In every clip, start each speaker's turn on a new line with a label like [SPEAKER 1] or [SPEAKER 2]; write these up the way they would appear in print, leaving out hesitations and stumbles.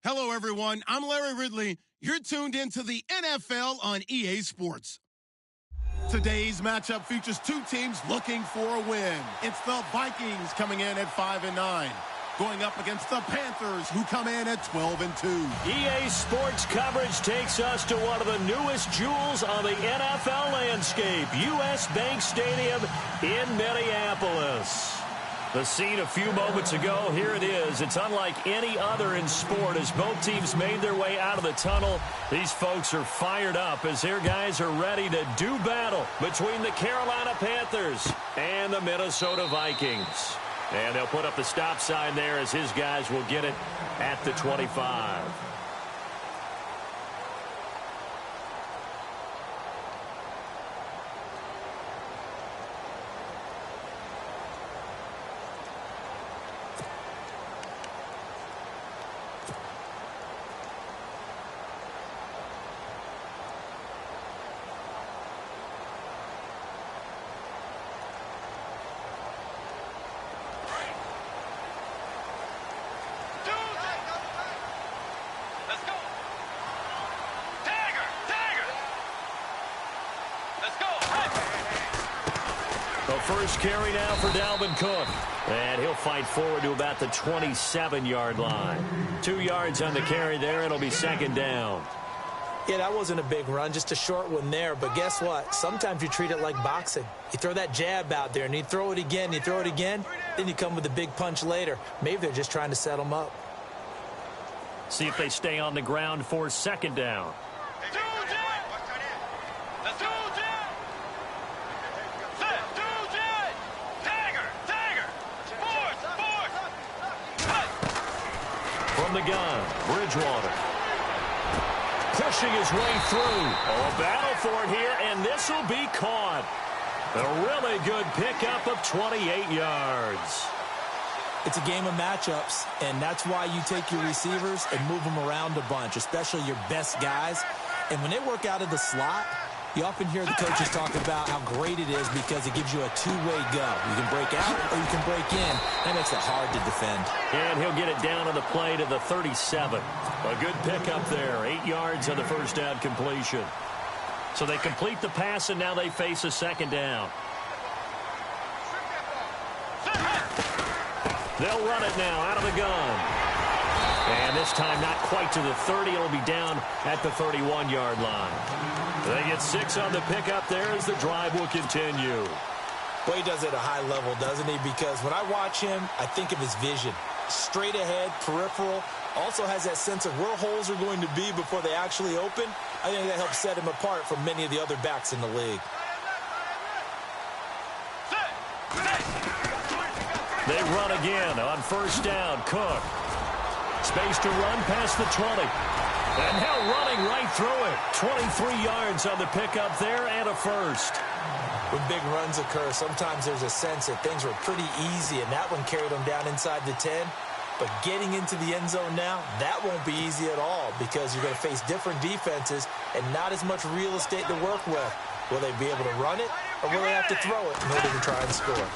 [SPEAKER 1] Hello, everyone. I'm Larry Ridley. You're tuned into the NFL on EA Sports. Today's matchup features two teams looking for a win. It's the Vikings coming in at 5-9, going up against the Panthers, who come in at 12-2.
[SPEAKER 2] EA Sports coverage takes us to one of the newest jewels on the NFL landscape, US Bank Stadium in Minneapolis. The scene a few moments ago, here it is. It's unlike any other in sport as both teams made their way out of the tunnel. These folks are fired up as their guys are ready to do battle between the Carolina Panthers and the Minnesota Vikings. And they'll put up the stop sign there as his guys will get it at the 25. First carry now for Dalvin Cook. And he'll fight forward to about the 27-yard line. 2 yards on the carry there. It'll be second down.
[SPEAKER 3] Yeah, that wasn't a big run, just a short one there. But guess what? Sometimes you treat it like boxing. You throw that jab out there, and you throw it again, then you come with a big punch later. Maybe they're just trying to set them up.
[SPEAKER 2] See if they stay on the ground for second down. From the gun, Bridgewater. Pushing his way through. Oh, a battle for it here, and this will be caught. A really good pickup of 28 yards.
[SPEAKER 3] It's a game of matchups, and that's why you take your receivers and move them around a bunch, especially your best guys. And when they work out of the slot, you often hear the coaches talk about how great it is because it gives you a two-way go. You can break out or you can break in. That makes it hard to defend.
[SPEAKER 2] And he'll get it down on the play to the 37. A good pickup there. 8 yards on the first down completion. So they complete the pass, and now they face a second down. They'll run it now out of the gun. And this time not quite to the 30. It'll be down at the 31-yard line. They get 6 on the pickup there as the drive will continue.
[SPEAKER 3] Well, he does it at a high level, doesn't he? Because when I watch him, I think of his vision. Straight ahead, peripheral. Also has that sense of where holes are going to be before they actually open. I think that helps set him apart from many of the other backs in the league.
[SPEAKER 2] They run again on first down. Cook. Space to run past the 20. And now running right through it. 23 yards on the pickup there and a first.
[SPEAKER 3] When big runs occur, sometimes there's a sense that things were pretty easy, and that one carried them down inside the 10. But getting into the end zone now, that won't be easy at all because you're going to face different defenses and not as much real estate to work with. Will they be able to run it, or will they have to throw it in order to try and score?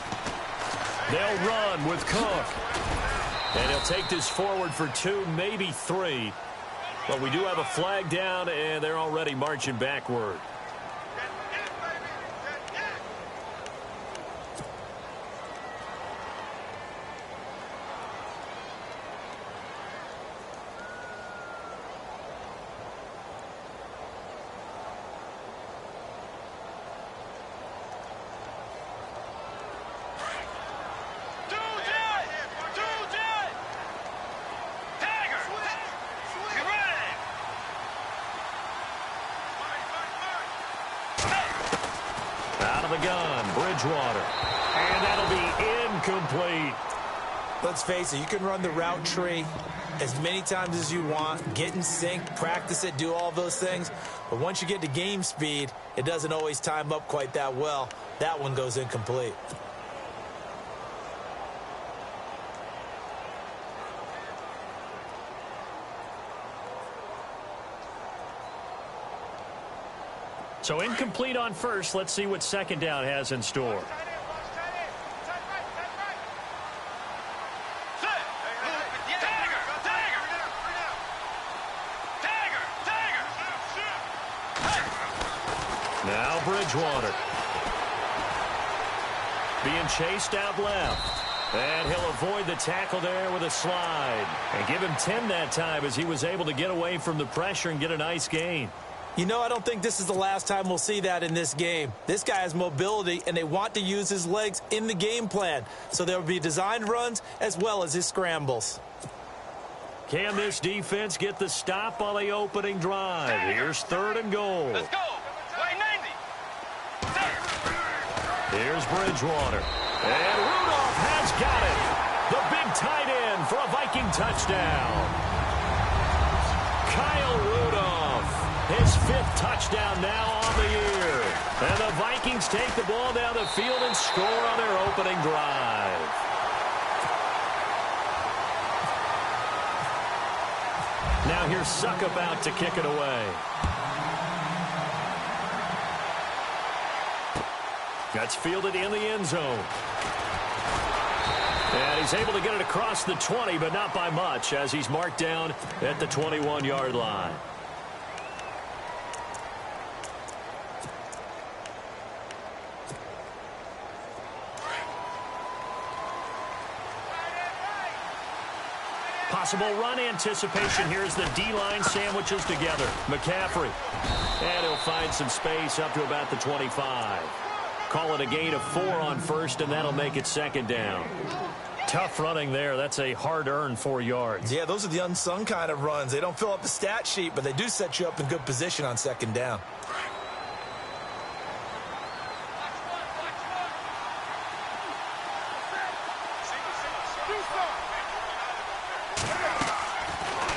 [SPEAKER 2] They'll run with Cook. And he'll take this forward for 2, maybe 3. But we do have a flag down, and they're already marching backward. The gun, Bridgewater. And that'll be incomplete.
[SPEAKER 3] Let's face it, you can run the route tree as many times as you want, get in sync, practice it, do all those things. But once you get to game speed, it doesn't always time up quite that well. That one goes incomplete.
[SPEAKER 2] So incomplete on first. Let's see what second down has in store. Bridgewater. Being chased out left. And he'll avoid the tackle there with a slide. And give him 10 that time as he was able to get away from the pressure and get a nice gain.
[SPEAKER 3] You know, I don't think this is the last time we'll see that in this game. This guy has mobility, and they want to use his legs in the game plan. So there will be designed runs as well as his scrambles.
[SPEAKER 2] Can this defense get the stop on the opening drive? Here's 3rd and goal.
[SPEAKER 4] Let's go. Play 90.
[SPEAKER 2] Here's Bridgewater. And Rudolph has got it. The big tight end for a Viking touchdown. Kyle Rudolph, his 5th touchdown now on the year. And the Vikings take the ball down the field and score on their opening drive. Now here's Suckup out to kick it away. That's fielded in the end zone. And he's able to get it across the 20, but not by much, as he's marked down at the 21-yard line. Possible run anticipation here as the D-line sandwiches together. McCaffrey. And he'll find some space up to about the 25. Call it a gain of 4 on 1st, and that'll make it 2nd down. Tough running there. That's a hard-earned 4 yards.
[SPEAKER 3] Yeah, those are the unsung kind of runs. They don't fill up the stat sheet, but they do set you up in good position on 2nd down.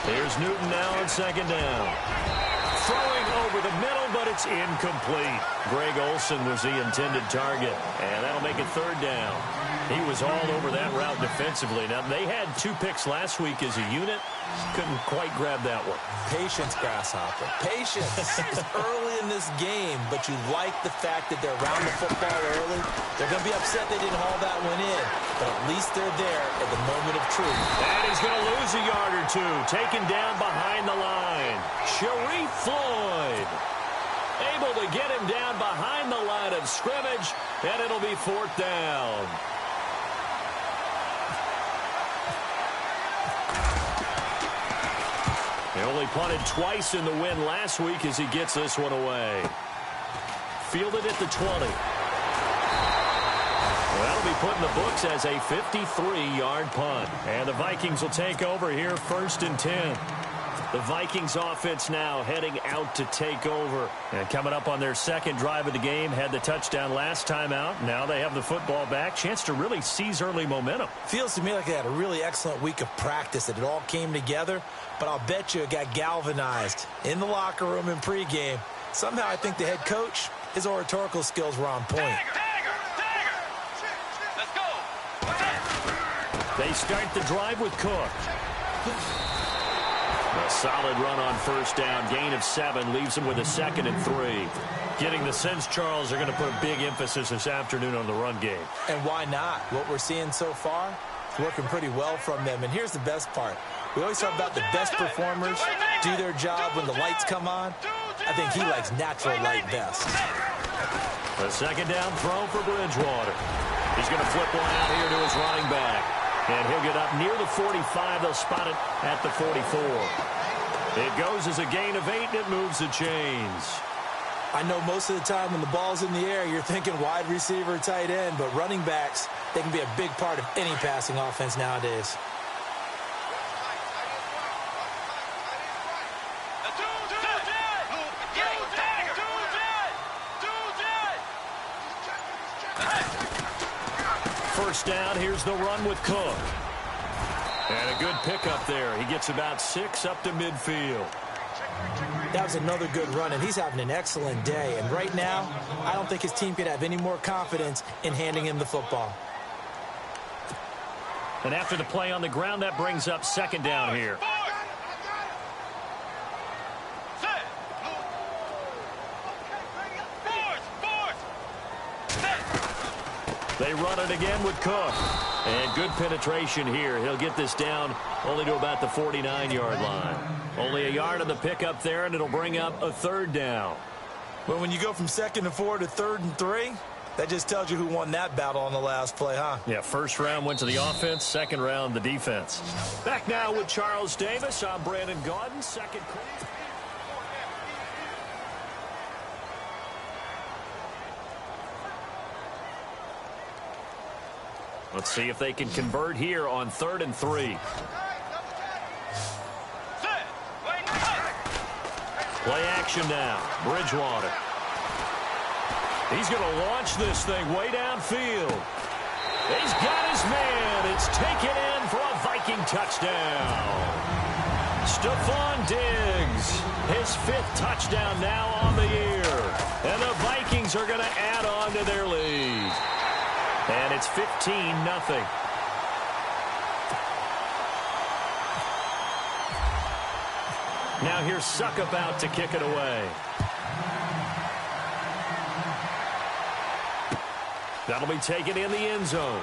[SPEAKER 2] Here's Newton now on 2nd down. Throwing over the middle, but it's incomplete. Greg Olsen was the intended target, and that'll make it 3rd down. He was all over that route defensively. Now, they had 2 picks last week as a unit. Couldn't quite grab that one.
[SPEAKER 3] Patience, Grasshopper. Patience. It's early in this game, but you like the fact that they're around the football early. They're going to be upset they didn't haul that one in, but at least they're there at the moment of truth.
[SPEAKER 2] And he's going to lose a yard or 2. Taken down behind the line. Sharif Floyd able to get him down behind the line of scrimmage, and it'll be 4th down. He only punted twice in the win last week as he gets this one away. Fielded at the 20. That'll be put in the books as a 53-yard punt. And the Vikings will take over here 1st and 10. The Vikings offense now heading out to take over. And coming up on their 2nd drive of the game, had the touchdown last time out. Now they have the football back. Chance to really seize early momentum.
[SPEAKER 3] Feels to me like they had a really excellent week of practice, that it all came together. But I'll bet you it got galvanized in the locker room in pregame. Somehow I think the head coach, his oratorical skills were on point.
[SPEAKER 4] Let's go.
[SPEAKER 2] They start the drive with Cook. A solid run on 1st down. Gain of 7 leaves them with a 2nd and 3. Getting the sense, Charles, they're going to put a big emphasis this afternoon on the run game.
[SPEAKER 3] And why not? What we're seeing so far is working pretty well from them. And here's the best part. We always talk about the best performers do their job when the lights come on. I think he likes natural light best.
[SPEAKER 2] A 2nd down throw for Bridgewater. He's going to flip one out here to his running back. And he'll get up near the 45. They'll spot it at the 44. It goes as a gain of 8, and it moves the chains.
[SPEAKER 3] I know most of the time when the ball's in the air, you're thinking wide receiver, tight end, but running backs, they can be a big part of any passing offense nowadays.
[SPEAKER 2] First down, here's the run with Cook. And a good pickup there. He gets about 6 up to midfield.
[SPEAKER 3] That was another good run, and he's having an excellent day. And right now, I don't think his team could have any more confidence in handing him the football.
[SPEAKER 2] And after the play on the ground, that brings up 2nd down here. They run it again with Cook. And good penetration here. He'll get this down only to about the 49-yard line. Only a yard on the pickup there, and it'll bring up a 3rd down.
[SPEAKER 3] Well, when you go from 2nd and 4 to 3rd and 3, that just tells you who won that battle on the last play, huh?
[SPEAKER 2] Yeah, first round went to the offense, second round the defense. Back now with Charles Davis. I'm Brandon Gaudin, second quarter. Let's see if they can convert here on 3rd and 3. Play action now. Bridgewater. He's going to launch this thing way downfield. He's got his man. It's taken in for a Viking touchdown. Stephon Diggs, his 5th touchdown now on the year. And the Vikings are going to add on to their lead. And it's 15-0. Now here's Suck about to kick it away. That'll be taken in the end zone.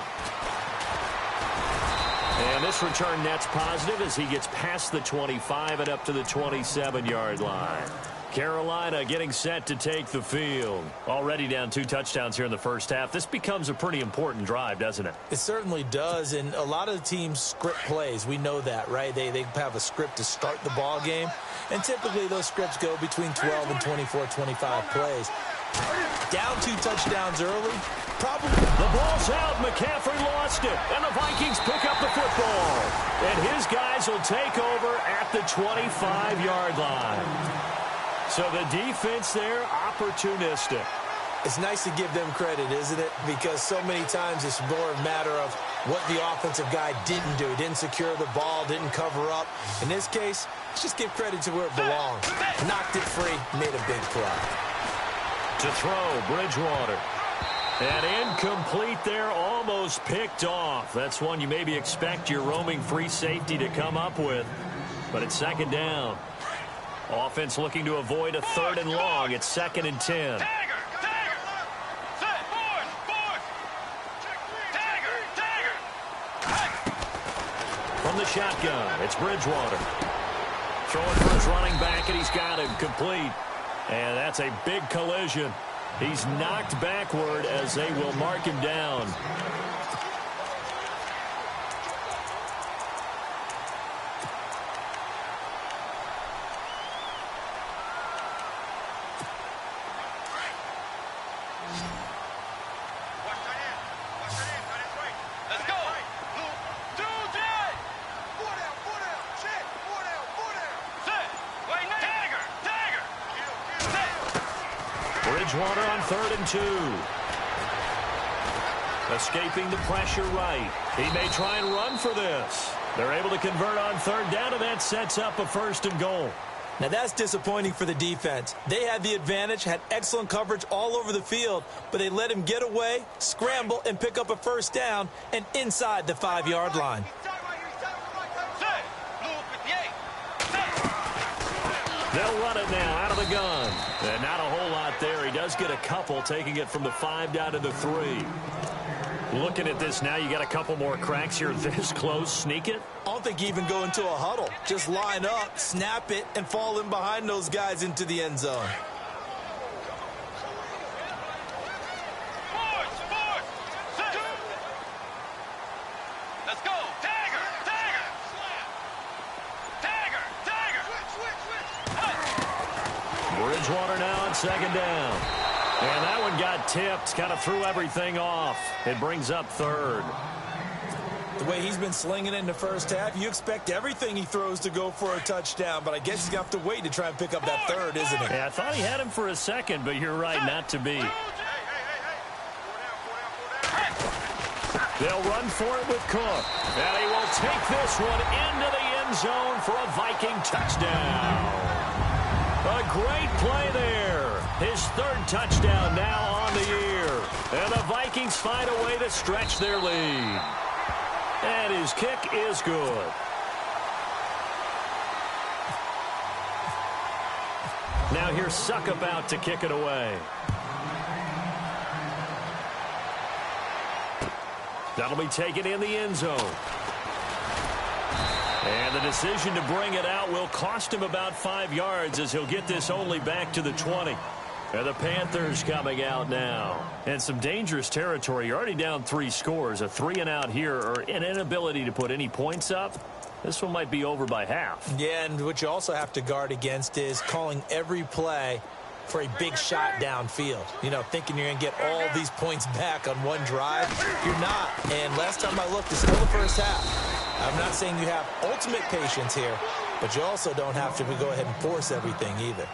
[SPEAKER 2] And this return net's positive as he gets past the 25 and up to the 27-yard line. Carolina getting set to take the field. Already down 2 touchdowns here in the first half. This becomes a pretty important drive, doesn't it?
[SPEAKER 3] It certainly does, and a lot of the teams script plays. We know that, right? They have a script to start the ball game, and typically those scripts go between 12 and 24, 25 plays. Down 2 touchdowns early, probably.
[SPEAKER 2] The ball's out. McCaffrey lost it, and the Vikings pick up the football. And his guys will take over at the 25-yard line. So the defense there, opportunistic.
[SPEAKER 3] It's nice to give them credit, isn't it? Because so many times it's more a matter of what the offensive guy didn't do. He didn't secure the ball, didn't cover up. In this case, let's just give credit to where it belongs. Knocked it free, made a big play.
[SPEAKER 2] To throw, Bridgewater. And incomplete there, almost picked off. That's one you maybe expect your roaming free safety to come up with. But it's 2nd down. Offense looking to avoid a 3rd and long. It's 2nd and 10. From the shotgun, it's Bridgewater. Throwing for his running back, and he's got him complete. And that's a big collision. He's knocked backward as they will mark him down. Bridgewater on 3rd and 2. Escaping the pressure right. He may try and run for this. They're able to convert on 3rd down, and that sets up a 1st and goal.
[SPEAKER 3] Now that's disappointing for the defense. They had the advantage, had excellent coverage all over the field, but they let him get away, scramble, and pick up a 1st down and inside the 5-yard line.
[SPEAKER 2] They'll run it now out of the gun. And not a whole lot there. He does get a couple, taking it from the 5 down to the 3. Looking at this now, you got a couple more cracks here this close. Sneak it?
[SPEAKER 3] I don't think you even go into a huddle. Just line up, snap it, and fall in behind those guys into the end zone.
[SPEAKER 4] Let's go.
[SPEAKER 2] Bridgewater now on 2nd down. And that one got tipped. Kind of threw everything off. It brings up 3rd.
[SPEAKER 3] The way he's been slinging it in the first half, you expect everything he throws to go for a touchdown, but I guess he's going to have to wait to try and pick up that 3rd, isn't he?
[SPEAKER 2] Yeah, I thought he had him for a 2nd, but you're right, not to be. They'll run for it with Cook. And he will take this one into the end zone for a Viking touchdown. A great play there. His 3rd touchdown now on the year. And the Vikings find a way to stretch their lead. And his kick is good. Now here's Suck about to kick it away. That'll be taken in the end zone. And the decision to bring it out will cost him about 5 yards as he'll get this only back to the 20. And the Panthers coming out now. And some dangerous territory. You're already down 3 scores. A 3-and-out here or an inability to put any points up. This one might be over by half.
[SPEAKER 3] Yeah, and what you also have to guard against is calling every play for a big shot downfield. You know, thinking you're going to get all these points back on one drive. You're not. And last time I looked, it's still the first half. I'm not saying you have ultimate patience here, but you also don't have to go ahead and force everything either.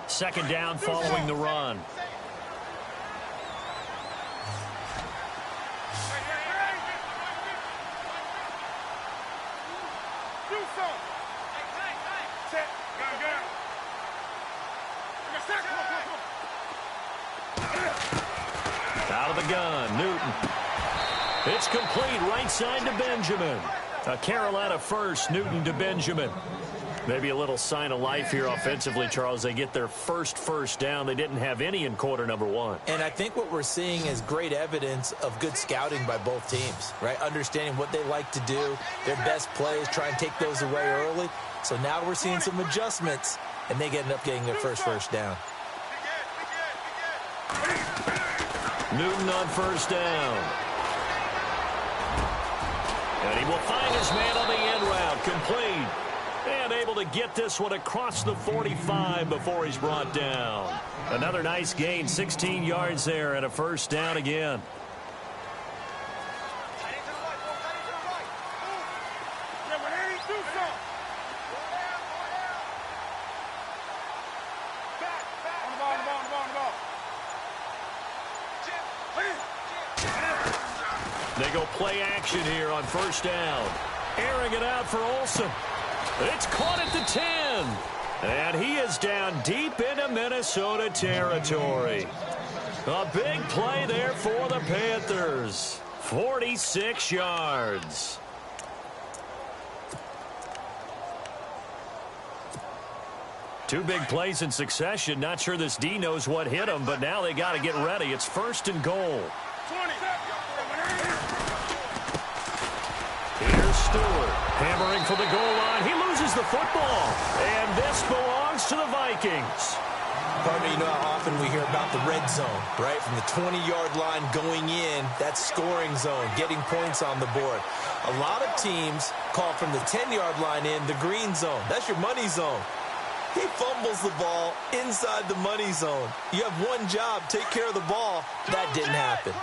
[SPEAKER 2] Second down following the run. Out of the gun, Newton. It's complete right side to Benjamin. A Carolina first, Newton to Benjamin. Maybe a little sign of life here offensively, Charles. They get their first down. They didn't have any in quarter number 1.
[SPEAKER 3] And I think what we're seeing is great evidence of good scouting by both teams, right? Understanding what they like to do, their best plays, try and take those away early. So now we're seeing some adjustments, and they end up getting their first down.
[SPEAKER 2] Newton on first down. And he will find his man on the end route, complete. And able to get this one across the 45 before he's brought down. Another nice gain, 16 yards there, and a first down again. They go play action here on first down. Airing it out for Olsen. It's caught at the 10. And he is down deep into Minnesota territory. A big play there for the Panthers. 46 yards. Two big plays in succession. Not sure this D knows what hit him, but now they got to get ready. It's 1st and goal. Here's Stewart hammering for the goal line. He loses the football. And this belongs to the Vikings.
[SPEAKER 3] Partner, you know how often we hear about the red zone, right? From the 20-yard line going in, that's scoring zone, getting points on the board. A lot of teams call from the 10-yard line in the green zone. That's your money zone. He fumbles the ball inside the money zone. You have one job, take care of the ball. That didn't happen.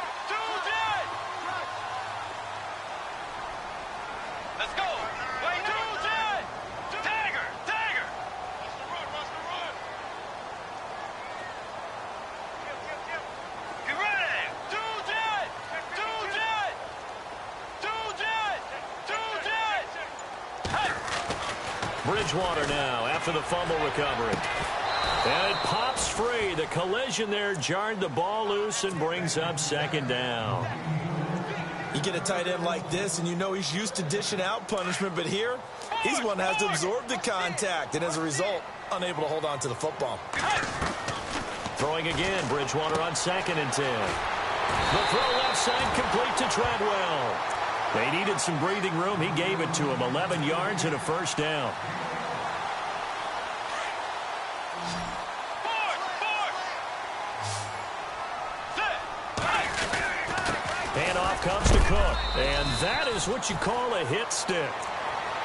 [SPEAKER 4] Let's go. Wait, Dagger. Get ready.
[SPEAKER 2] Bridgewater now after the fumble recovery. And it pops free. The collision there jarred the ball loose and brings up 2nd down.
[SPEAKER 3] You get a tight end like this, and you know he's used to dishing out punishment, but here, he's one that has to absorb the contact, and as a result, unable to hold on to the football.
[SPEAKER 2] Throwing again, Bridgewater on 2nd and 10. The throw left side complete to Treadwell. They needed some breathing room. He gave it to him. 11 yards and a first down. Handoff comes to Cook. And that is what you call a hit stick.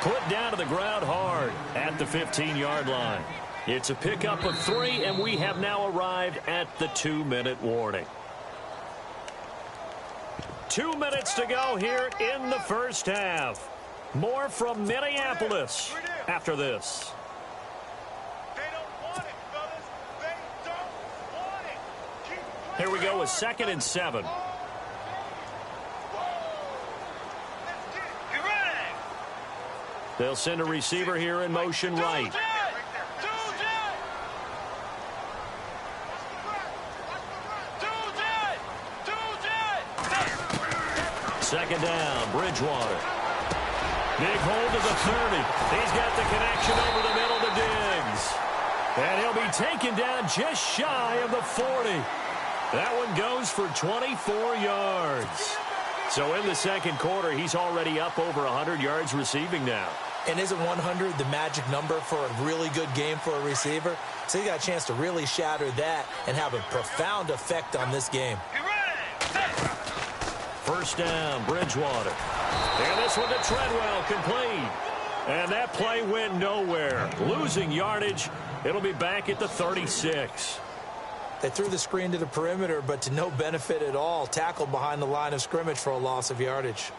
[SPEAKER 2] Put down to the ground hard at the 15-yard line. It's a pickup of 3, and we have now arrived at the 2-minute warning. 2 minutes to go here in the first half. More from Minneapolis after this. Here we go with 2nd and 7. They'll send a receiver here in motion right. Second down, Bridgewater. Big hold to the 30. He's got the connection over the middle to Diggs. And he'll be taken down just shy of the 40. That one goes for 24 yards. So in the second quarter, he's already up over 100 yards receiving now.
[SPEAKER 3] And isn't 100 the magic number for a really good game for a receiver? So he got a chance to really shatter that and have a profound effect on this game.
[SPEAKER 2] First down, Bridgewater. And this one to Treadwell, complete. And that play went nowhere. Losing yardage. It'll be back at the 36.
[SPEAKER 3] They threw the screen to the perimeter, but to no benefit at all. Tackled behind the line of scrimmage for a loss of yardage.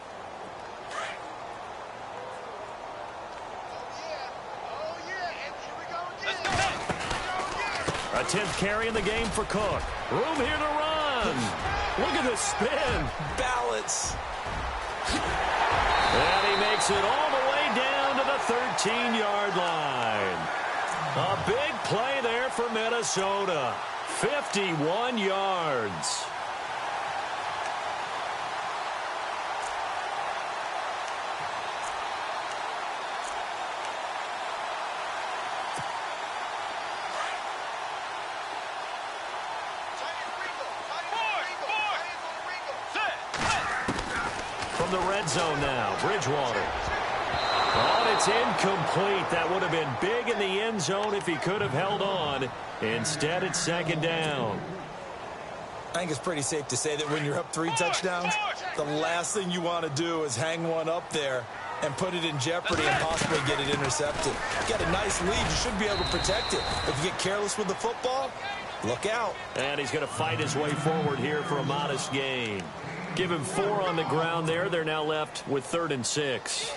[SPEAKER 2] A 10th carry in the game for Cook. Room here to run. Look at the spin.
[SPEAKER 3] Balance.
[SPEAKER 2] And he makes it all the way down to the 13-yard line. A big play there for Minnesota. 51 yards. From the red zone now, Bridgewater. Oh, and it's incomplete. That would have been big in the end zone if he could have held on. Instead, it's second down.
[SPEAKER 3] I think it's pretty safe to say that when you're up 3 touchdowns, the last thing you want to do is hang one up there and put it in jeopardy and possibly get it intercepted. You got a nice lead. You should be able to protect it. If you get careless with the football, look out.
[SPEAKER 2] And he's going to fight his way forward here for a modest gain. Give him 4 on the ground there. They're now left with 3rd and 6.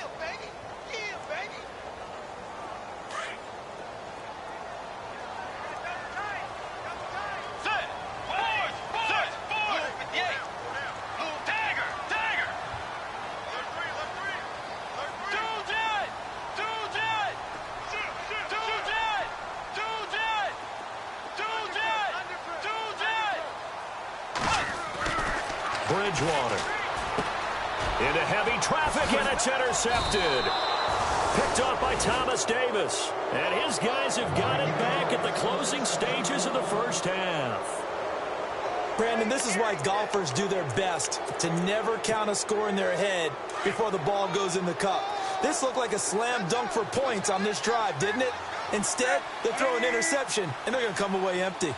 [SPEAKER 2] Bridgewater into heavy traffic, and it's intercepted. Picked off by Thomas Davis. And his guys have got it back at the closing stages of the first half.
[SPEAKER 3] Brandon, this is why golfers do their best to never count a score in their head before the ball goes in the cup. This looked like a slam dunk for points on this drive, didn't it? Instead, they throw an interception, and they're going to come away empty.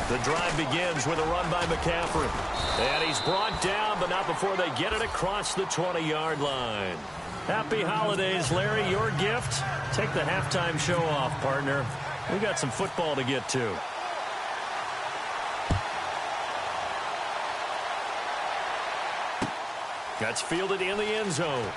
[SPEAKER 2] The drive begins with a run by McCaffrey. And he's brought down, but not before they get it across the 20-yard line. Happy holidays, Larry. Your gift? Take the halftime show off, partner. We got some football to get to. That's fielded in the end zone.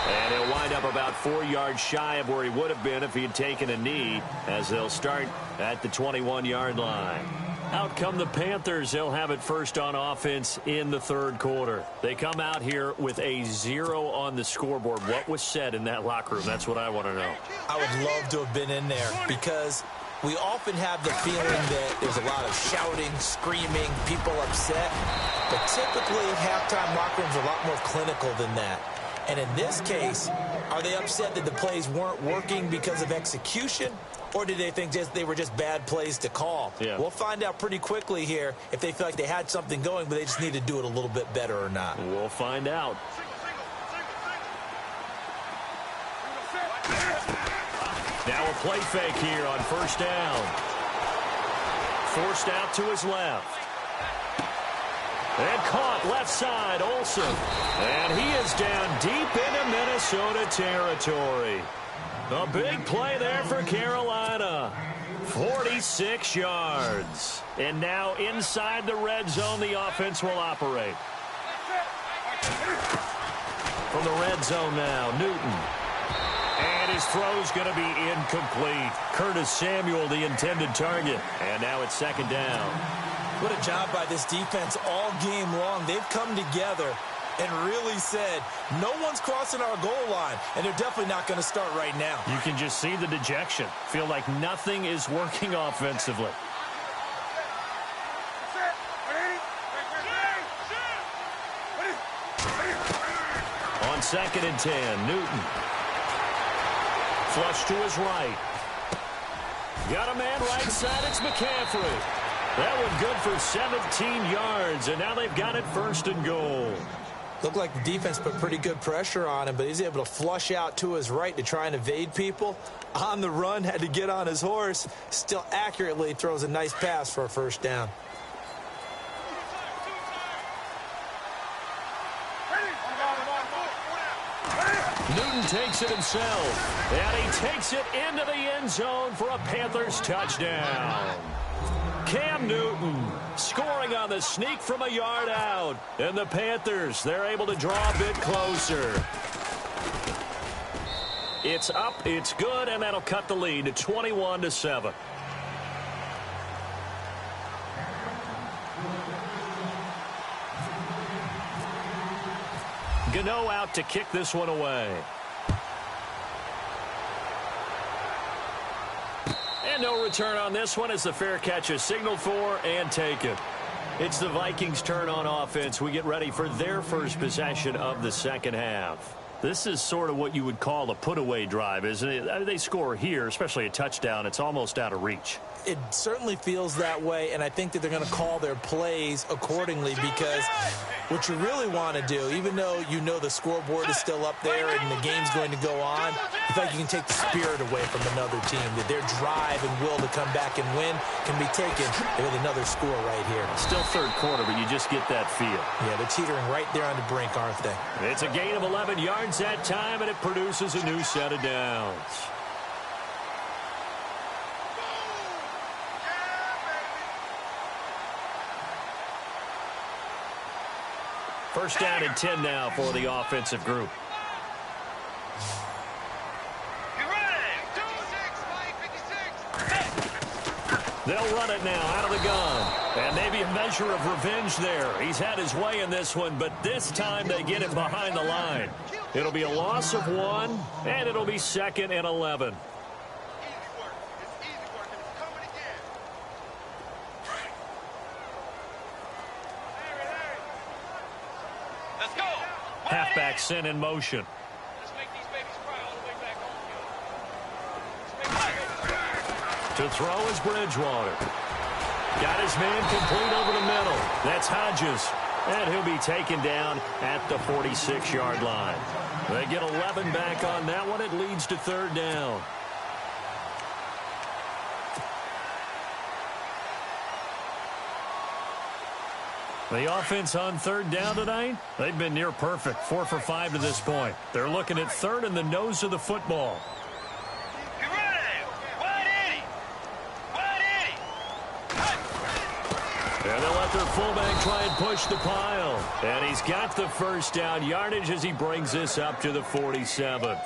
[SPEAKER 2] And he'll wind up about 4 yards shy of where he would have been if he had taken a knee, as they'll start at the 21-yard line. Out come the Panthers. They'll have it first on offense in the third quarter. They come out here with a 0 on the scoreboard. What was said in that locker room? That's what I want to know.
[SPEAKER 3] I would love to have been in there because we often have the feeling that there's a lot of shouting, screaming, people upset. But typically, halftime locker rooms are a lot more clinical than that. And in this case, are they upset that the plays weren't working because of execution? Or did they think they were just bad plays to call?
[SPEAKER 2] Yeah.
[SPEAKER 3] We'll find out pretty quickly here if they feel like they had something going, but they just need to do it a little bit better or not.
[SPEAKER 2] We'll find out. Now a play fake here on first down. Forced out to his left. And caught left side, Olsen. And he is down deep into Minnesota territory. A big play there for Carolina. 46 yards. And now inside the red zone, the offense will operate. From the red zone now, Newton. And his throw's going to be incomplete. Curtis Samuel, the intended target. And now it's second down.
[SPEAKER 3] What a job by this defense all game long. They've come together and really said, no one's crossing our goal line, and they're definitely not going to start right now.
[SPEAKER 2] You can just see the dejection. Feel like nothing is working offensively. On 2nd and 10, Newton. Flush to his right. Got a man right side. It's McCaffrey. That one good for 17 yards, and now they've got it 1st and goal.
[SPEAKER 3] Looked like the defense put pretty good pressure on him, but he's able to flush out to his right to try and evade people. On the run, had to get on his horse. Still accurately throws a nice pass for a 1st down.
[SPEAKER 2] Newton takes it himself, and he takes it into the end zone for a Panthers touchdown. Cam Newton scoring on the sneak from a yard out. And the Panthers, they're able to draw a bit closer. It's up, it's good, and that'll cut the lead to 21-7. Gano out to kick this one away. And no return on this one as the fair catch is signaled for and taken. It's the Vikings' turn on offense. We get ready for their first possession of the second half. This is sort of what you would call a put-away drive, isn't it? I mean, they score here, especially a touchdown. It's almost out of reach.
[SPEAKER 3] It certainly feels that way, and I think that they're going to call their plays accordingly because what you really want to do, even though you know the scoreboard is still up there and the game's going to go on, you feel like you can take the spirit away from another team, that their drive and will to come back and win can be taken with another score right here.
[SPEAKER 2] Still 3rd quarter, but you just get that feel.
[SPEAKER 3] Yeah, they're teetering right there on the brink, aren't they?
[SPEAKER 2] It's a gain of 11 yards that time, and it produces a new set of downs. First down and 10 now for the offensive group. They'll run it now out of the gun. And maybe a measure of revenge there. He's had his way in this one, but this time they get him behind the line. It'll be a loss of 1, and it'll be 2nd and 11. Halfback sent in motion. To throw is Bridgewater. Got his man complete over the middle. That's Hodges. And he'll be taken down at the 46-yard line. They get 11 back on that one. It leads to 3rd down. The offense on 3rd down tonight, they've been near perfect. 4 for 5 to this point. They're looking at 3rd in the nose of the football. And they'll let their fullback try and push the pile. And he's got the 1st down yardage as he brings this up to the 47.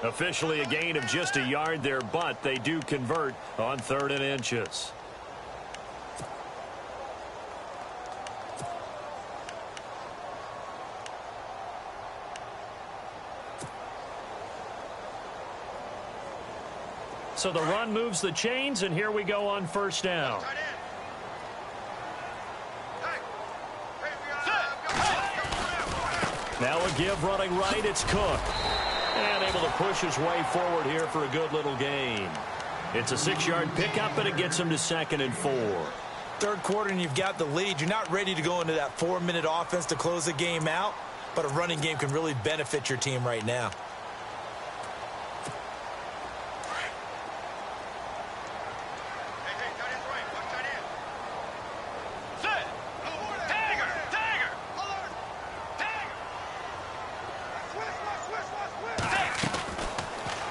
[SPEAKER 2] Officially a gain of just a yard there, but they do convert on 3rd and inches. So the run moves the chains, and here we go on 1st down. Now a give running right, it's Cook. And able to push his way forward here for a good little gain. It's a 6-yard pickup, and it gets him to 2nd and 4.
[SPEAKER 3] 3rd quarter, and you've got the lead. You're not ready to go into that 4-minute offense to close the game out, but a running game can really benefit your team right now.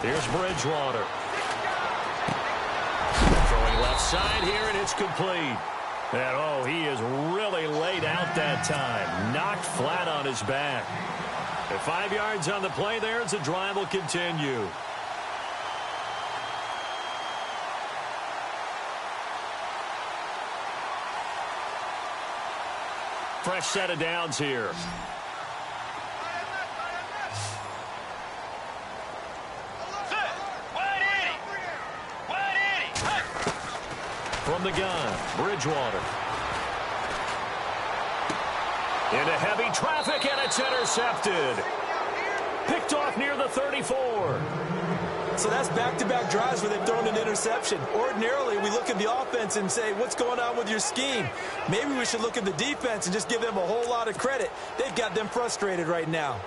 [SPEAKER 2] Here's Bridgewater. Throwing left side here, and it's complete. And, oh, he is really laid out that time. Knocked flat on his back. At 5 yards on the play there, as the drive will continue. Fresh set of downs here. From the gun, Bridgewater. Into heavy traffic, and it's intercepted. Picked off near the 34.
[SPEAKER 3] So that's back-to-back drives where they've thrown an interception. Ordinarily, we look at the offense and say, what's going on with your scheme? Maybe we should look at the defense and just give them a whole lot of credit. They've got them frustrated right now.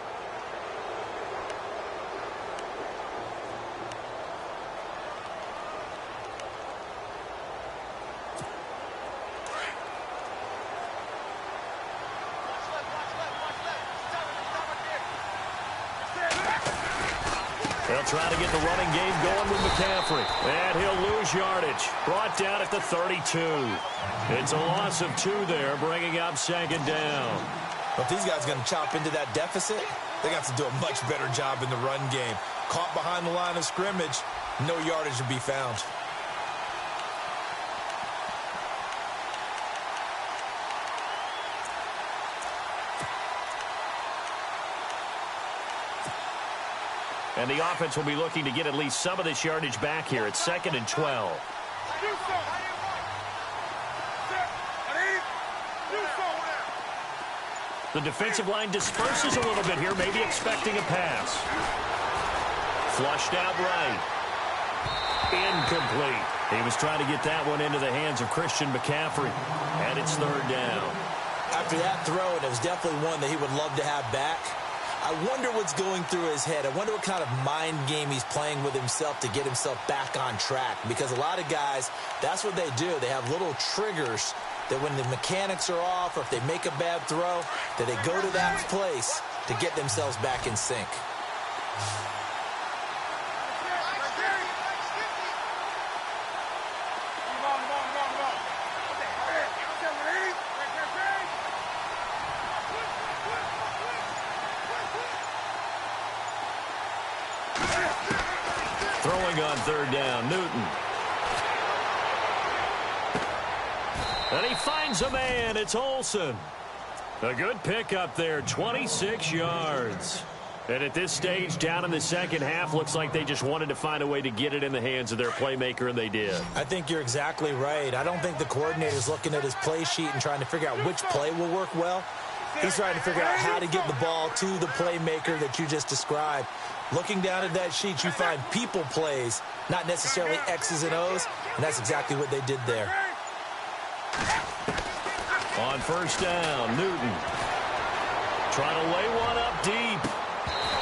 [SPEAKER 2] They'll try to get the running game going with McCaffrey. And he'll lose yardage. Brought down at the 32. It's a loss of 2 there, bringing up second down.
[SPEAKER 3] Well, if these guys are going to chop into that deficit, they got to do a much better job in the run game. Caught behind the line of scrimmage, no yardage to be found.
[SPEAKER 2] And the offense will be looking to get at least some of this yardage back here. It's 2nd and 12. The defensive line disperses a little bit here, maybe expecting a pass. Flushed out right. Incomplete. He was trying to get that one into the hands of Christian McCaffrey. And it's 3rd down.
[SPEAKER 3] After that throw, it was definitely one that he would love to have back. I wonder what's going through his head. I wonder what kind of mind game he's playing with himself to get himself back on track. Because a lot of guys, that's what they do. They have little triggers that when the mechanics are off or if they make a bad throw, that they go to that place to get themselves back in sync.
[SPEAKER 2] Throwing on 3rd down, Newton. And he finds a man. It's Olsen. A good pickup there, 26 yards. And at this stage, down in the second half, looks like they just wanted to find a way to get it in the hands of their playmaker, and they did.
[SPEAKER 3] I think you're exactly right. I don't think the coordinator's looking at his play sheet and trying to figure out which play will work well. He's trying to figure out how to get the ball to the playmaker that you just described. Looking down at that sheet, you find people plays, not necessarily X's and O's, and that's exactly what they did there.
[SPEAKER 2] On 1st down, Newton. Trying to lay one up deep.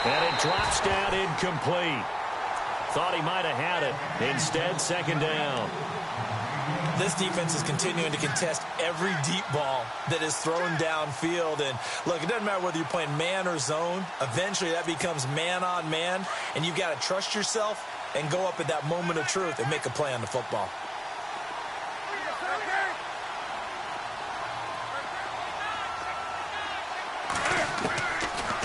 [SPEAKER 2] And it drops down incomplete. Thought he might have had it. Instead, 2nd down.
[SPEAKER 3] This defense is continuing to contest every deep ball that is thrown downfield. And, look, it doesn't matter whether you're playing man or zone. Eventually, that becomes man-on-man, and you've got to trust yourself and go up at that moment of truth and make a play on the football.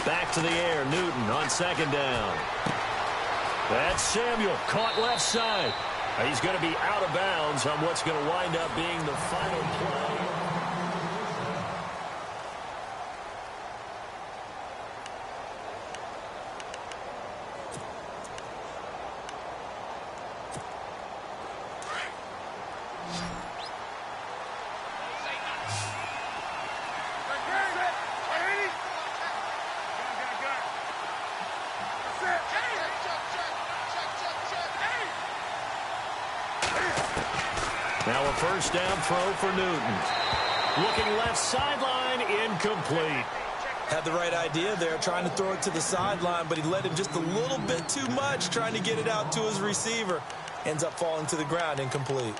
[SPEAKER 2] Back to the air, Newton on 2nd down. That's Samuel, caught left side. He's going to be out of bounds on what's going to wind up being the final play. Now a 1st down throw for Newton. Looking left sideline, incomplete.
[SPEAKER 3] Had the right idea there, trying to throw it to the sideline, but he led him just a little bit too much, trying to get it out to his receiver. Ends up falling to the ground, incomplete.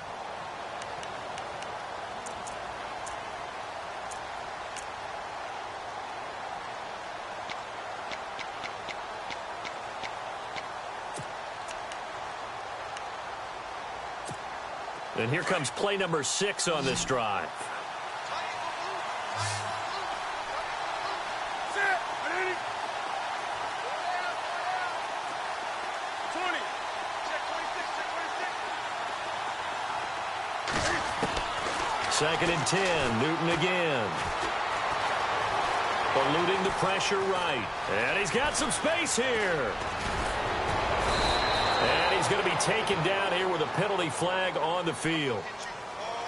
[SPEAKER 2] And here comes play number 6 on this drive. Second and 10, Newton again. Eluding the pressure right. And he's got some space here. And he's going to be taken down here with a penalty flag on the field.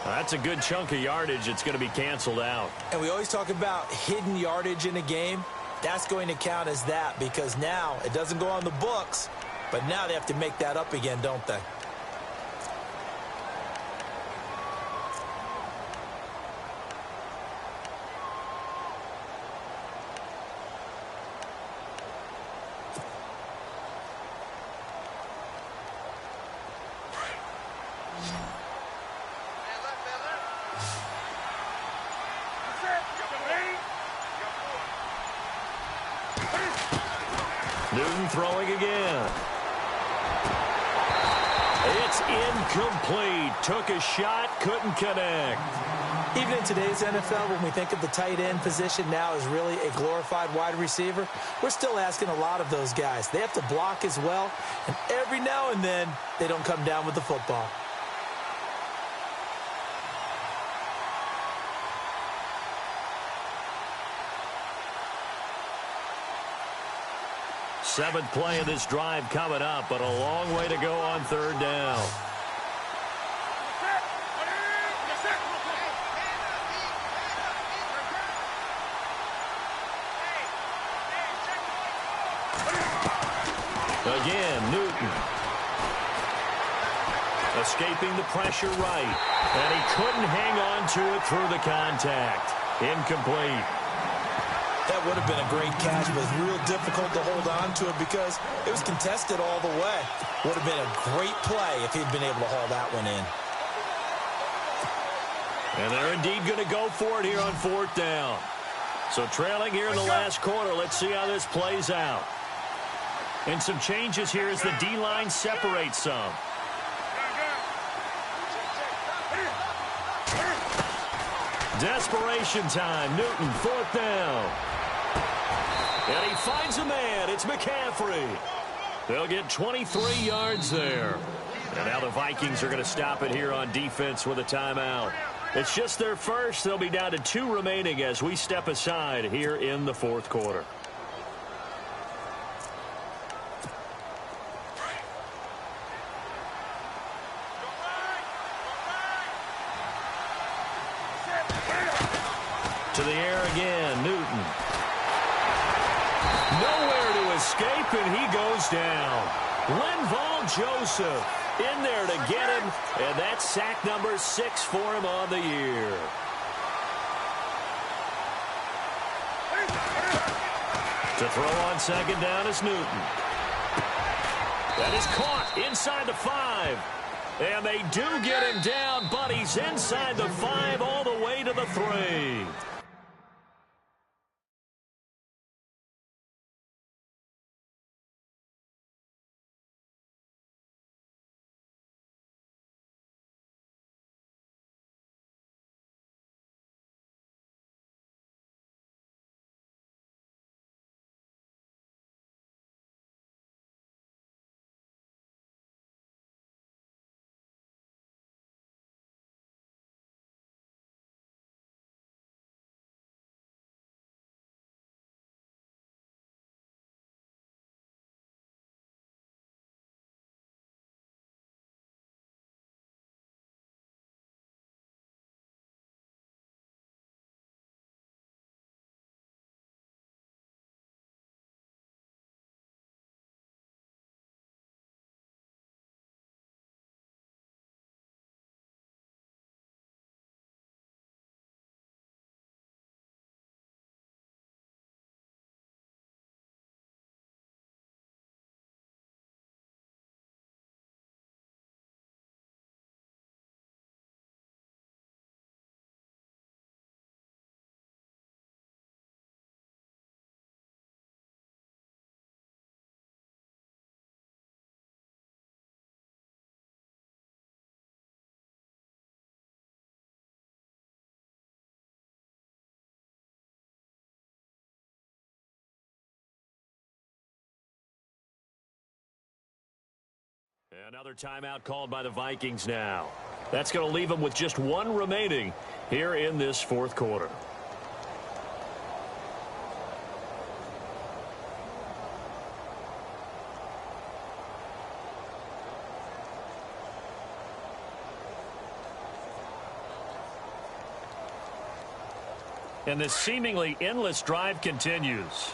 [SPEAKER 2] That's a good chunk of yardage. It's going to be canceled out.
[SPEAKER 3] And we always talk about hidden yardage in a game. That's going to count as that because now it doesn't go on the books, But now they have to make that up again, don't they?
[SPEAKER 2] Newton throwing again. It's incomplete. Took a shot, couldn't connect.
[SPEAKER 3] Even in today's NFL, when we think of the tight end position now as really a glorified wide receiver, we're still asking a lot of those guys. They have to block as well, and every now and then, they don't come down with the football.
[SPEAKER 2] Seventh play of this drive coming up, but a long way to go on third down. Again, Newton. Escaping the pressure right. And he couldn't hang on to it through the contact. Incomplete.
[SPEAKER 3] That would have been a great catch, but it's real difficult to hold on to it because it was contested all the way. Would have been a great play if he'd been able to haul that one in.
[SPEAKER 2] And they're indeed going to go for it here on fourth down. So trailing here in the last quarter. Let's see how this plays out. And some changes here as the D-line separates some. Desperation time. Newton, fourth down. And he finds a man. It's McCaffrey. They'll get 23 yards there. And now the Vikings are going to stop it here on defense with a timeout. It's just their first. They'll be down to 2 remaining as we step aside here in the fourth quarter. To the air again, Newton. Nowhere to escape, and he goes down. Linval Joseph in there to get him, and that's sack number 6 for him on the year. To throw on second down is Newton. That is caught inside the 5. And they do get him down, but he's inside the 5 all the way to the 3. Another timeout called by the Vikings now. That's going to leave them with just 1 remaining here in this fourth quarter. And this seemingly endless drive continues.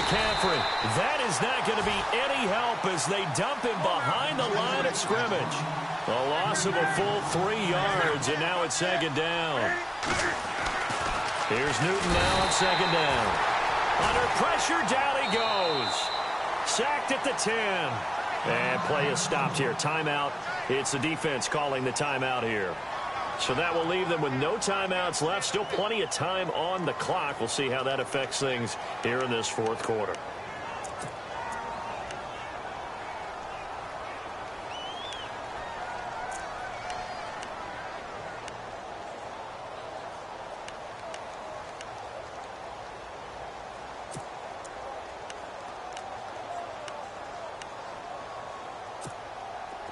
[SPEAKER 2] McCaffrey. That is not going to be any help as they dump him behind the line of scrimmage. A loss of a full 3 yards, and now it's second down. Here's Newton now on second down. Under pressure, down he goes. Sacked at the 10. And play is stopped here. Timeout. It's the defense calling the timeout here. So that will leave them with no timeouts left. Still plenty of time on the clock. We'll see how that affects things here in this fourth quarter.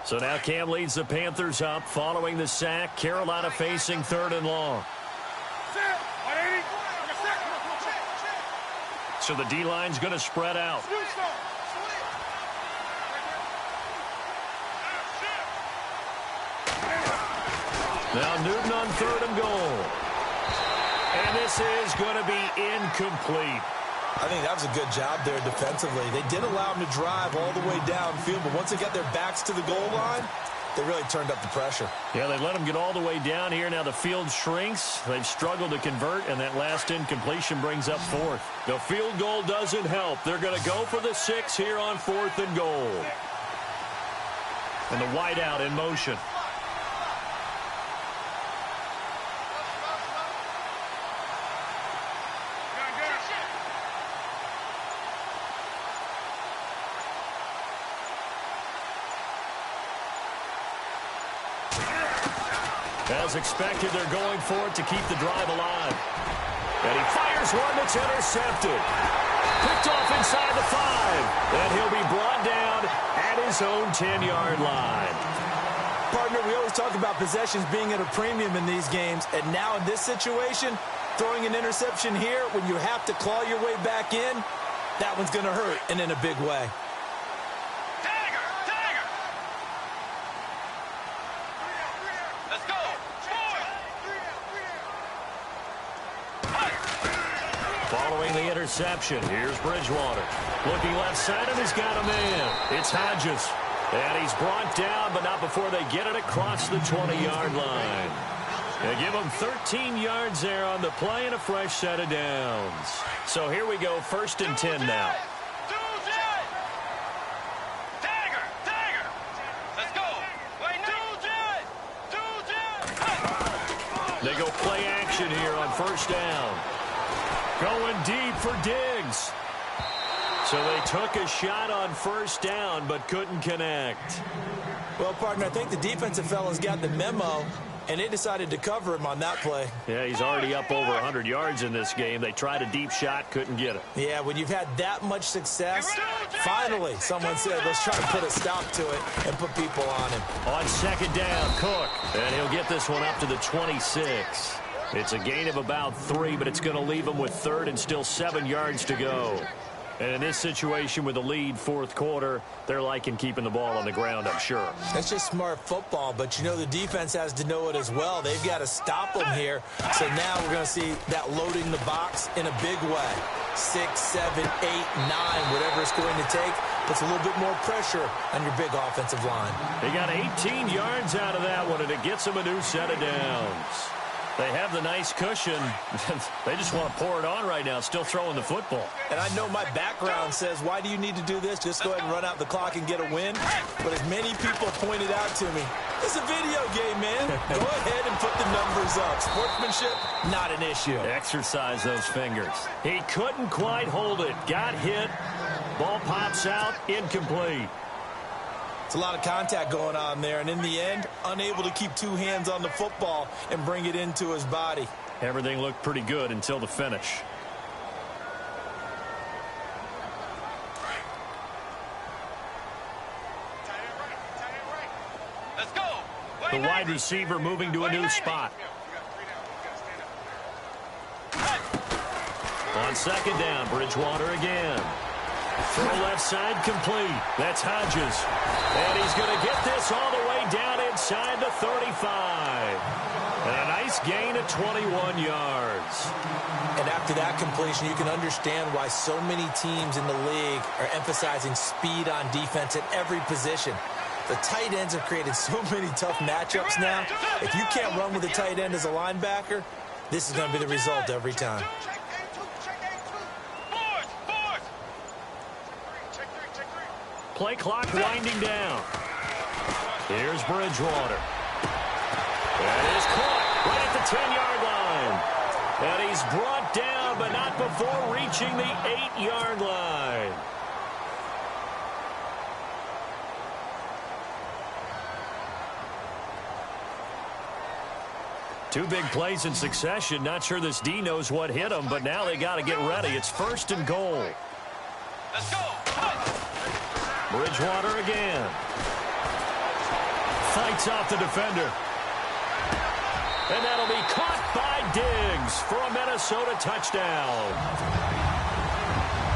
[SPEAKER 2] So now Cam leads the Panthers up following the sack. Carolina facing 3rd and long. So the D-line's going to spread out. Now Newton on 3rd and goal. And this is going to be incomplete.
[SPEAKER 3] I think that was a good job there defensively. They did allow them to drive all the way downfield, but once they got their backs to the goal line, they really turned up the pressure.
[SPEAKER 2] Yeah, they let them get all the way down here. Now the field shrinks. They've struggled to convert, and that last incompletion brings up 4th. The field goal doesn't help. They're going to go for the 6 here on 4th and goal. And the wideout in motion. As expected, they're going for it to keep the drive alive. And he fires one that's intercepted. Picked off inside the 5. And he'll be brought down at his own 10-yard line.
[SPEAKER 3] Partner, we always talk about possessions being at a premium in these games. And now in this situation, throwing an interception here when you have to claw your way back in, that one's going to hurt, and in a big way.
[SPEAKER 2] Following the interception, here's Bridgewater. Looking left side, and he's got a man. It's Hodges. And he's brought down, but not before they get it across the 20-yard line. They give him 13 yards there on the play and a fresh set of downs. So here we go, 1st and 10 now. They go play action here on 1st down. Going deep for Diggs. So they took a shot on 1st down, but couldn't connect.
[SPEAKER 3] Well, partner, I think the defensive fellas got the memo, and they decided to cover him on that play.
[SPEAKER 2] Yeah, he's already up over 100 yards in this game. They tried a deep shot, couldn't get it.
[SPEAKER 3] Yeah, when you've had that much success, finally someone said, let's try to put a stop to it and put people on him.
[SPEAKER 2] On 2nd down, Cook. And he'll get this one up to the 26. It's a gain of about 3, but it's going to leave him with 3rd and still 7 yards to go. And in this situation with the lead 4th quarter, they're liking keeping the ball on the ground, I'm sure.
[SPEAKER 3] That's just smart football, but you know the defense has to know it as well. They've got to stop them here. So now we're going to see that loading the box in a big way. 6, 7, 8, 9, whatever it's going to take, puts a little bit more pressure on your big offensive line.
[SPEAKER 2] They got 18 yards out of that one, and it gets them a new set of downs. They have the nice cushion. They just want to pour it on right now, still throwing the football.
[SPEAKER 3] And I know my background says, why do you need to do this? Just go ahead and run out the clock and get a win. But as many people pointed out to me, it's a video game, man. Go ahead and put the numbers up. Sportsmanship, not an issue.
[SPEAKER 2] Exercise those fingers. He couldn't quite hold it. Got hit. Ball pops out. Incomplete.
[SPEAKER 3] It's a lot of contact going on there, and in the end, unable to keep 2 hands on the football and bring it into his body.
[SPEAKER 2] Everything looked pretty good until the finish.
[SPEAKER 4] Let's go.
[SPEAKER 2] The wide receiver moving to a new spot. On 2nd down, Bridgewater again. Throw left side complete. That's Hodges. And he's going to get this all the way down inside the 35. And a nice nice gain of 21 yards.
[SPEAKER 3] And after that completion, you can understand why so many teams in the league are emphasizing speed on defense at every position. The tight ends have created so many tough matchups now. If you can't run with a tight end as a linebacker, this is going to be the result every time.
[SPEAKER 2] Play clock winding down. Here's Bridgewater. That is caught right at the 10-yard line. And he's brought down, but not before reaching the 8-yard line. Two big plays in succession. Not sure this D knows what hit him, but now they got to get ready. It's 1st and goal.
[SPEAKER 4] Let's go.
[SPEAKER 2] Bridgewater again. Fights off the defender. And that'll be caught by Diggs for a Minnesota touchdown.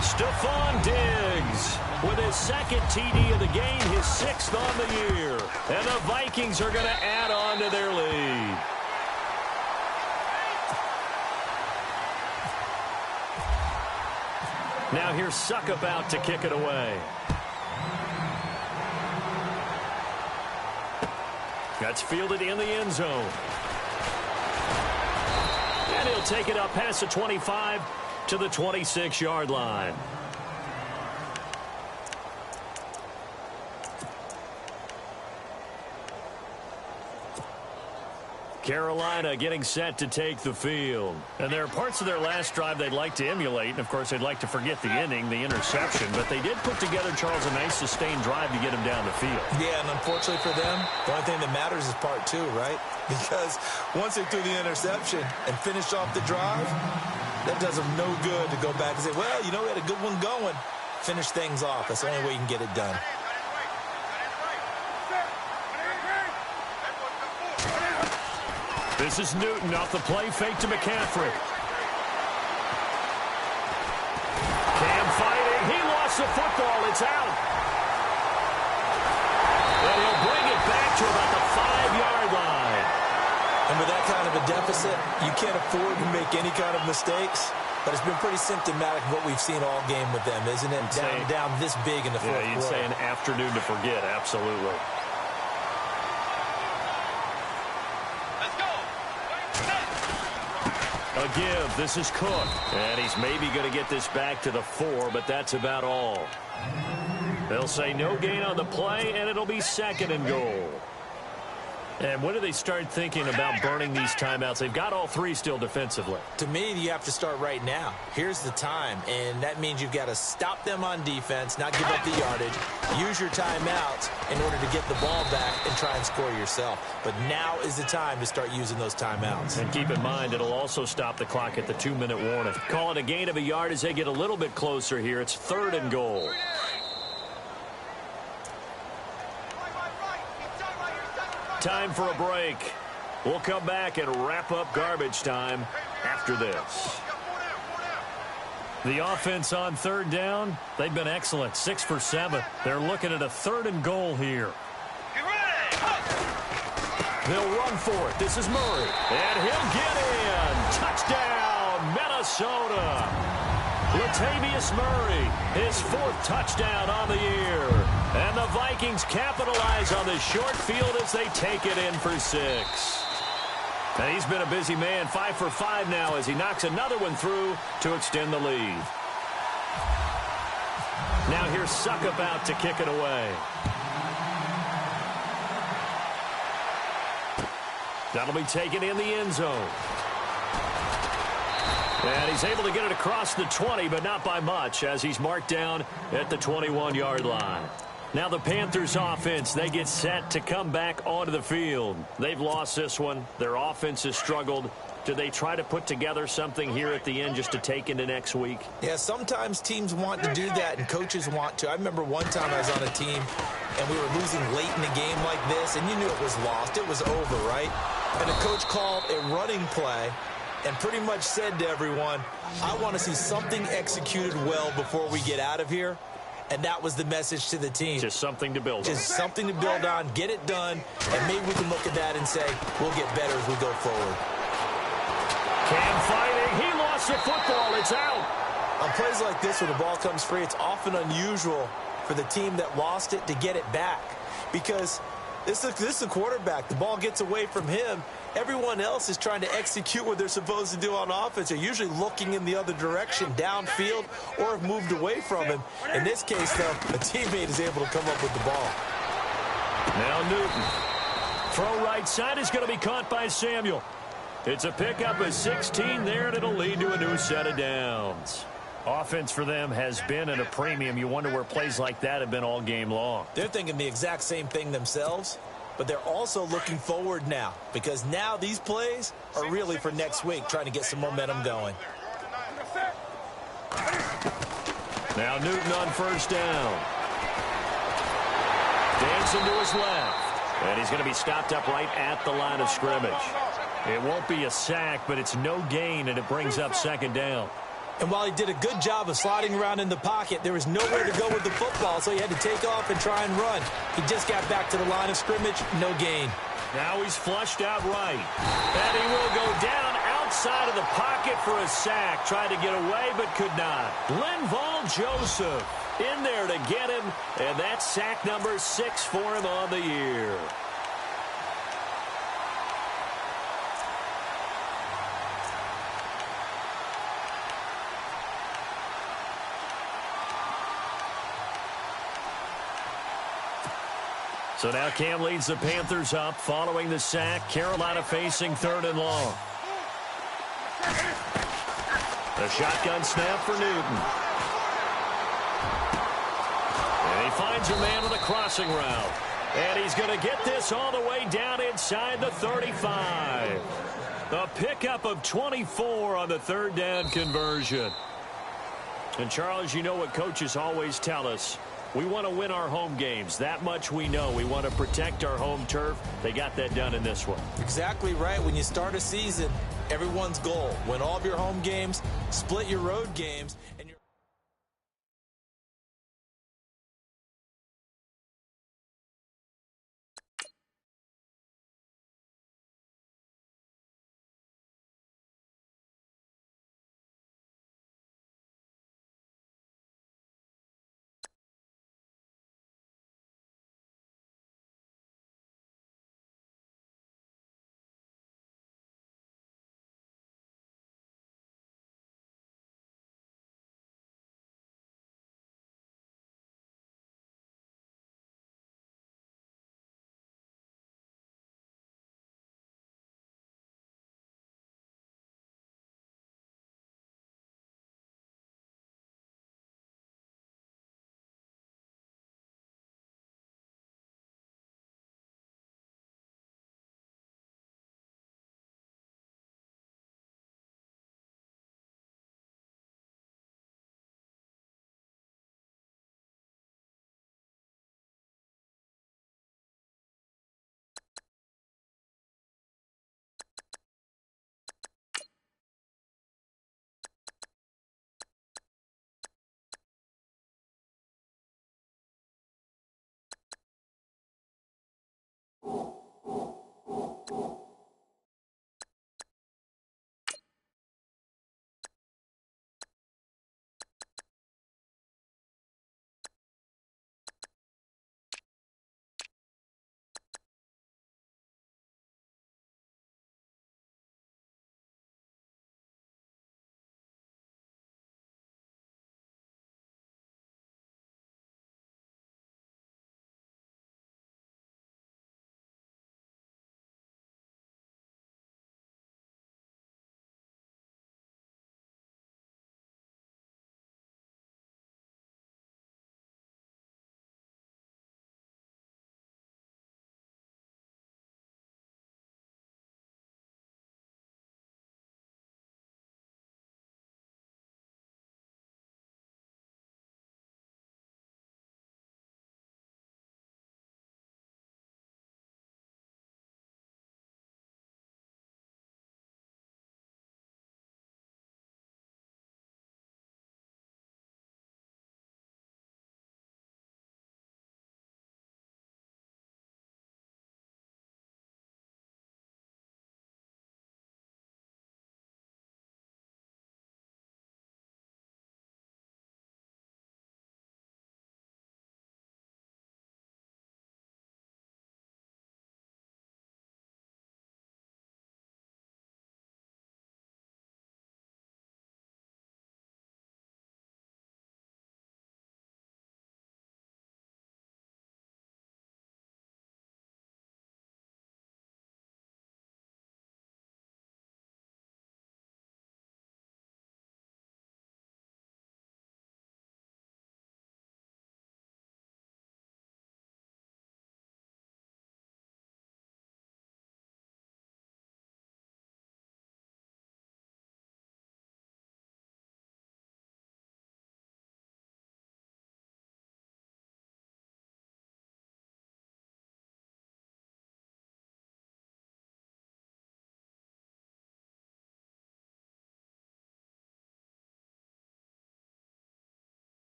[SPEAKER 2] Stephon Diggs with his 2nd TD of the game, his 6th on the year. And the Vikings are going to add on to their lead. Now here's Suckup out to kick it away. That's fielded in the end zone. And he'll take it up past the 25 to the 26-yard line. Carolina getting set to take the field. And there are parts of their last drive they'd like to emulate. And, of course, they'd like to forget the inning, the interception. But they did put together, Charles, a nice sustained drive to get him down the field.
[SPEAKER 3] Yeah, and unfortunately for them, the only thing that matters is part 2, right? Because once they threw the interception and finished off the drive, that does them no good to go back and say, well, you know, we had a good one going. Finish things off. That's the only way you can get it done.
[SPEAKER 2] This is Newton off the play fake to McCaffrey. Cam fighting. He lost the football. It's out. And he'll bring it back to about the 5-yard line.
[SPEAKER 3] And with that kind of a deficit, you can't afford to make any kind of mistakes. But it's been pretty symptomatic of what we've seen all game with them, isn't it? Down this big in the fourth quarter.
[SPEAKER 2] Yeah, you'd say an afternoon to forget. Absolutely. A give. This is Cook. And he's maybe going to get this back to the 4, but that's about all. They'll say no gain on the play, and it'll be 2nd and goal. And when do they start thinking about burning these timeouts? They've got all 3 still defensively.
[SPEAKER 3] To me, you have to start right now. Here's the time, and that means you've got to stop them on defense, not give up the yardage, use your timeouts in order to get the ball back and try and score yourself. But now is the time to start using those timeouts.
[SPEAKER 2] And keep in mind, it'll also stop the clock at the 2-minute warning. Call it a gain of a yard as they get a little bit closer here. It's 3rd and goal. Time for a break. We'll come back and wrap up garbage time after this. The offense on 3rd down, they've been excellent, 6 for 7. They're looking at a 3rd and goal here. They'll run for it. This is Murray. And he'll get in. Touchdown, Minnesota. Latavius Murray, his 4th touchdown on the year. And the Vikings capitalize on the short field as they take it in for 6. And he's been a busy man, 5 for 5 now as he knocks another one through to extend the lead. Now here's Suckup out to kick it away. That'll be taken in the end zone. And he's able to get it across the 20, but not by much, as he's marked down at the 21-yard line. Now the Panthers offense, they get set to come back onto the field. They've lost this one. Their offense has struggled. Do they try to put together something here at the end just to take into next week?
[SPEAKER 3] Yeah, sometimes teams want to do that, and coaches want to. I remember one time I was on a team, and we were losing late in a game like this, and you knew it was lost. It was over, right? And the coach called a running play and pretty much said to everyone, I want to see something executed well before we get out of here. And that was the message to the team.
[SPEAKER 2] Just something to build on.
[SPEAKER 3] Just something to build on, get it done, and maybe we can look at that and say, we'll get better as we go forward.
[SPEAKER 2] Cam fighting. He lost the football. It's out.
[SPEAKER 3] On plays like this where the ball comes free, it's often unusual for the team that lost it to get it back. Because this is a quarterback. The ball gets away from him. Everyone else is trying to execute what they're supposed to do on offense. They're usually looking in the other direction, downfield, or have moved away from him. In this case, though, a teammate is able to come up with the ball.
[SPEAKER 2] Now Newton. Throw right side is going to be caught by Samuel. It's a pickup of 16 there, and it'll lead to a new set of downs. Offense for them has been at a premium. You wonder where plays like that have been all game long.
[SPEAKER 3] They're thinking the exact same thing themselves, but they're also looking forward now because now these plays are really for next week, trying to get some momentum going.
[SPEAKER 2] Now Newton on first down. Dancing to his left. And he's going to be stopped up right at the line of scrimmage. It won't be a sack, but it's no gain, and it brings up second down.
[SPEAKER 3] And while he did a good job of sliding around in the pocket, there was nowhere to go with the football, so he had to take off and try and run. He just got back to the line of scrimmage, no gain.
[SPEAKER 2] Now he's flushed out right. And he will go down outside of the pocket for a sack. Tried to get away, but could not. Linval Joseph in there to get him, and that's sack number 6 for him on the year. So now Cam leads the Panthers up following the sack. Carolina facing 3rd and long. The shotgun snap for Newton. And he finds a man with a crossing route. And he's going to get this all the way down inside the 35. A pickup of 24 on the 3rd down conversion. And Charles, you know what coaches always tell us. We want to win our home games. That much we know. We want to protect our home turf. They got that done in this one.
[SPEAKER 3] Exactly right. When you start a season, everyone's goal, win all of your home games, split your road games, and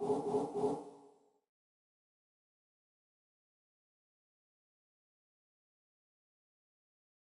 [SPEAKER 5] you.